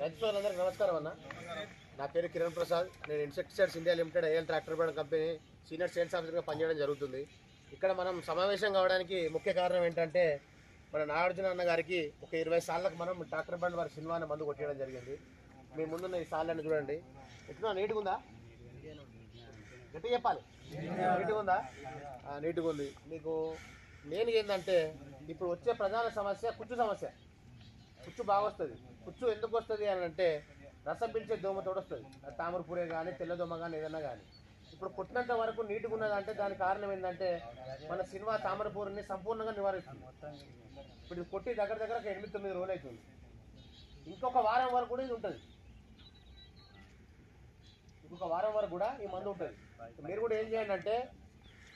రైతు సోదరులందరికీ నమస్కారం అన్న. నా పేరు కిరణ్ ప్రసాద్. నేను insecticides India limited A L tractor brand company senior sales ఆఫీసర్గా పనిచేయడం జరుగుతుంది. ఇక్కడ మనం సమావేశం కావడానికి ముఖ్య కారణం ఏంటంటే మన నాగార్జున అన్న గారికి ఒక 20 సార్లకు మనం ట్రాక్టర్ బ్రాండ్ వారి సినిమాని మందు కొట్టేయడం జరిగింది. మీ ముందున్న ఈ సార్లని చూడండి. ఎట్లా నీట్గా ఉందా? గట్టి చెప్పాలి. నీట్గా ఉందా? నీట్గా ఉంది. మీకు మెయిన్ ఏంటంటే ఇప్పుడు వచ్చే ప్రధాన సమస్య కుచ్చు సమస్య. కుచ్చు బాగా వస్తుంది. కుచ్చు ఎందుకు వస్తుంది అని అంటే రసం పీల్చే దోమతోడు వస్తుంది. తామరపూరే కానీ తెల్లదోమ కానీ ఏదన్నా కానీ. ఇప్పుడు కొట్టినంత వరకు నీట్గా ఉన్నదంటే దానికి కారణం ఏంటంటే మన సినిమా తామరపూరిని సంపూర్ణంగా నివారిస్తుంది. ఇప్పుడు కొట్టి దగ్గర 8-9 రోజులు అవుతుంది. ఇంకొక వారం వరకు కూడా ఇది ఉంటుంది. ఇంకొక వారం వరకు కూడా ఈ మందు ఉంటుంది. మీరు కూడా ఏం చేయండి అంటే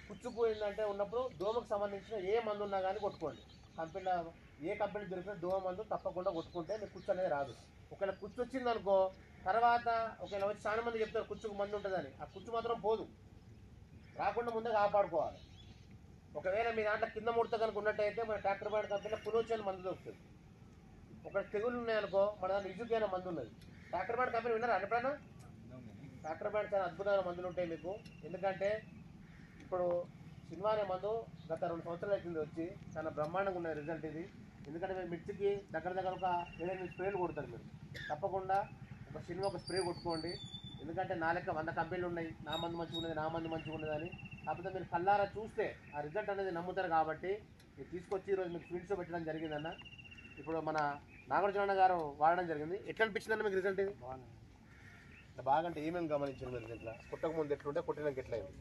కుచ్చుపోయిందంటే ఉన్నప్పుడు దోమకు సంబంధించిన ఏ మందు ఉన్నా కానీ కొట్టుకోండి. కంపెనీలో ఏ కంపెనీ దొరికిన దోమ మందు తప్పకుండా కొట్టుకుంటే మీకు కుచ్చు అనేది రాదు. ఒకవేళ కుచ్చు వచ్చిందనుకో తర్వాత ఒకవేళ వచ్చి చాలా మంది చెప్తారు కుచ్చుకు మందు ఉంటుందని. ఆ కుచ్చు మాత్రం పోదు. రాకుండా ముందే కాపాడుకోవాలి. ఒకవేళ మీ దాంట్లో కింద ముడత కనుక ఉన్నట్టయితే మన ట్రాక్టర్ బ్రాండ్ కంపెనీలో పులోచని మందు దొరుకుతుంది. ఒకవేళ తెగులు ఉన్నాయనుకో మన దాంట్లో ఇజుకైన మందు ఉన్నది. ట్రాక్టర్ బ్రాండ్ కంపెనీ విన్నారా ఎప్పుడైనా? ట్రాక్టర్ బ్రాండ్ చాలా అద్భుతమైన మందులు ఉంటాయి మీకు. ఎందుకంటే ఇప్పుడు సినిమా అనే మందు గత 2 సంవత్సరాలు అవుతుంది వచ్చి చాలా బ్రహ్మాండంగా ఉన్న రిజల్ట్ ఇది. ఎందుకంటే మీరు మిర్చికి దగ్గర ఒక 7-8 స్ప్రేలు కొడతారు. మీరు తప్పకుండా ఒక సినిమా ఒక స్ప్రే కొట్టుకోండి. ఎందుకంటే నా లెక్క 100 కంపెనీలు ఉన్నాయి, నా మందు మంచిగా ఉన్నది, నా మందు మంచిగా ఉన్నది అని. కాకపోతే మీరు కళ్ళారా చూస్తే ఆ రిజల్ట్ అనేది నమ్ముతారు. కాబట్టి మీరు తీసుకొచ్చి ఈరోజు మీకు స్వీట్స్ పెట్టడం జరిగిందన్న. ఇప్పుడు మన నాగార్జున గారు వాడడం జరిగింది. ఎట్లా అనిపించిందన్న మీకు రిజల్ట్? ఇది బాగా అంటే ఏమేమి గమనించారు మీరు? ఇట్లా కొట్టక ముందు ఎట్లుంటే కొట్టినాక ఎట్లా అయింది?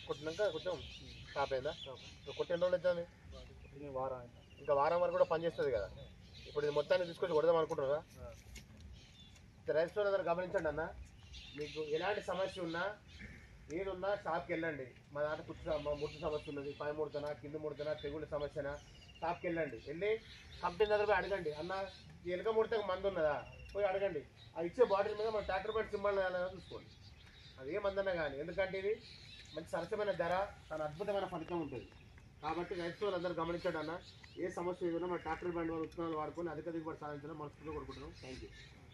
కొట్టినాక కొంచెం స్టాప్ అయిందా? కొట్టిన రోజులు అవుతుంది? ఇంకా వారం వరకు కూడా పనిచేస్తుంది కదా. ఇప్పుడు ఇది మొత్తాన్ని తీసుకొచ్చి కొడదాం అనుకుంటున్నారా? రైతు సోదరులు గమనించండి అన్న. మీకు ఎలాంటి సమస్య ఉన్నా ఏదున్నా షాప్కి వెళ్ళండి. మా దాంట్లో ముట్టు సమస్య ఉన్నది, పై ముడతనా కింద ముడతనా తెగుళ్ళ సమస్యనా షాప్కి వెళ్ళండి. వెళ్ళి కంపెనీ దగ్గర పోయి అడగండి. అన్న ఈ ఎలుక ముడతకు మందు ఉన్నదా పోయి అడగండి. అది ఇచ్చే బాటిల్ మీద మన ట్రాక్టర్ బ్రాండ్ సింబల్ చూసుకోండి. అది ఏ మందన్నా కానీ. ఎందుకంటే ఇది మంచి సరసమైన ధర, చాలా అద్భుతమైన ఫలితం ఉంటుంది. కాబట్టి రైతులు అందరూ గమనించండి అన్న. ఏ సమస్య ఏదైనా మన ట్రాక్టర్ బ్రాండ్ వారి ఉత్పన్నాలు వాడుకొని అధిక దిగుబడి సాధించడం మనస్ఫూర్తిగా కోరుకుంటున్నాం. Thank you.